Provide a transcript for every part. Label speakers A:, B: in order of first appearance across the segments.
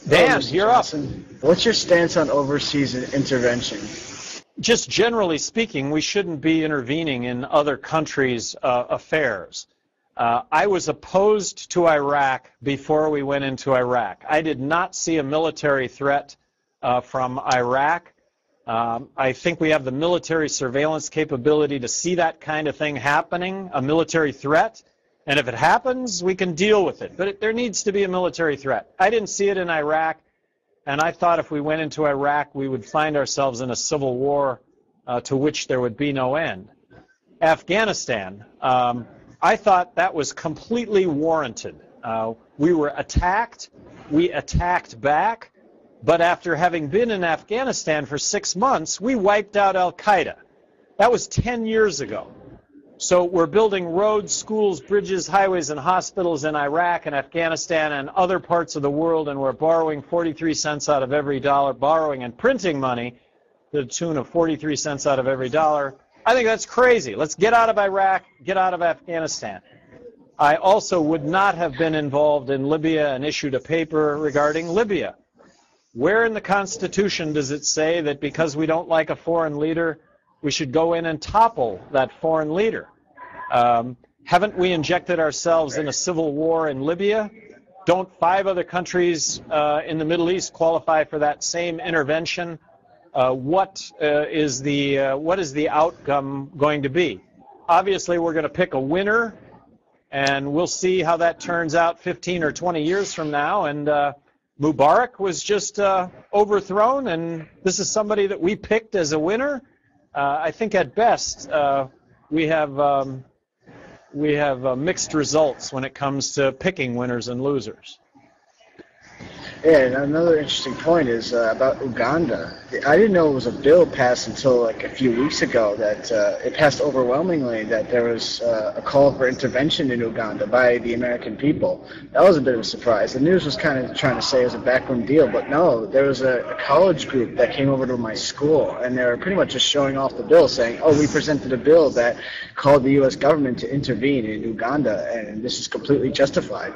A: Dan,
B: Mr.
A: you're up.
B: What's your stance on overseas intervention?
A: Just generally speaking, we shouldn't be intervening in other countries' affairs. I was opposed to Iraq before we went into Iraq. I did not see a military threat from Iraq. I think we have the military surveillance capability to see that kind of thing happening, a military threat. And if it happens, we can deal with it. But there needs to be a military threat. I didn't see it in Iraq, and I thought if we went into Iraq, we would find ourselves in a civil war to which there would be no end. Afghanistan, I thought that was completely warranted. We were attacked. We attacked back. But after having been in Afghanistan for 6 months, we wiped out Al-Qaeda. That was 10 years ago. So we're building roads, schools, bridges, highways, and hospitals in Iraq and Afghanistan and other parts of the world, and we're borrowing 43 cents out of every dollar, borrowing and printing money to the tune of 43 cents out of every dollar. I think that's crazy. Let's get out of Iraq, get out of Afghanistan. I also would not have been involved in Libya and issued a paper regarding Libya. Where in the Constitution does it say that because we don't like a foreign leader, we should go in and topple that foreign leader? Haven't we injected ourselves in a civil war in Libya? Don't 5 other countries in the Middle East qualify for that same intervention? What is the outcome going to be? Obviously, we're going to pick a winner, and we'll see how that turns out 15 or 20 years from now. And Mubarak was just overthrown, and this is somebody that we picked as a winner. I think at best we have mixed results when it comes to picking winners and losers.
B: Yeah, and another interesting point is about Uganda. I didn't know it was a bill passed until like a few weeks ago that it passed overwhelmingly that there was a call for intervention in Uganda by the American people. That was a bit of a surprise. The news was kind of trying to say it was a backroom deal, but no, there was a college group that came over to my school, and they were pretty much just showing off the bill, saying, oh, we presented a bill that called the U.S. government to intervene in Uganda, and this is completely justified.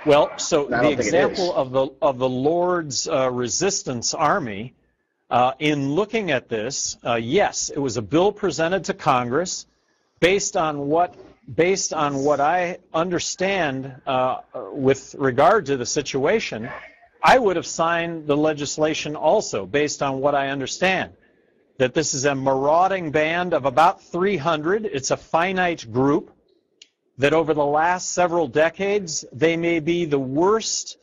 A: Well, so the example of the Lord's Resistance Army, in looking at this, yes, it was a bill presented to Congress based on what I understand with regard to the situation. I would have signed the legislation also based on what I understand, that this is a marauding band of about 300. It's a finite group. That over the last several decades, they may be the worst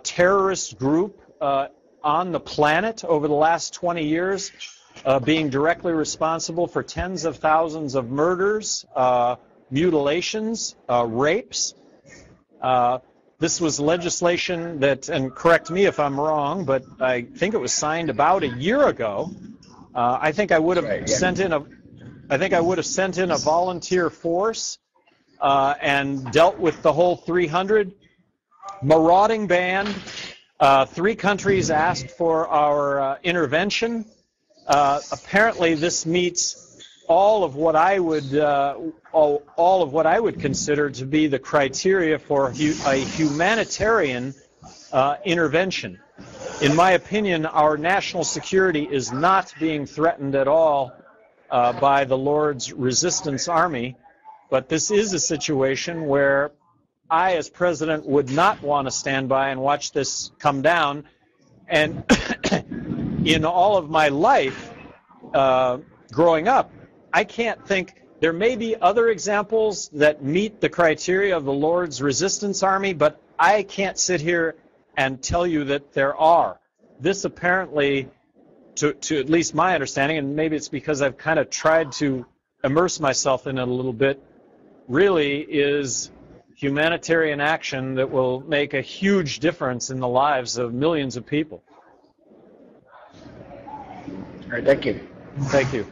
A: terrorist group on the planet over the last 20 years, being directly responsible for tens of thousands of murders, mutilations, rapes. This was legislation that, and correct me if I'm wrong, but I think it was signed about a year ago. I think I would have sent in a volunteer force. And dealt with the whole 300 marauding band. 3 countries asked for our intervention. Apparently, this meets all of what I would consider to be the criteria for a humanitarian intervention. In my opinion, our national security is not being threatened at all by the Lord's Resistance Army. But this is a situation where I, as president, would not want to stand by and watch this come down. And in all of my life growing up, I can't think, there may be other examples that meet the criteria of the Lord's Resistance Army, but I can't sit here and tell you that there are. This apparently, to at least my understanding, and maybe it's because I've kind of tried to immerse myself in it a little bit, really is humanitarian action that will make a huge difference in the lives of millions of people.
B: All right, thank you.
A: Thank you.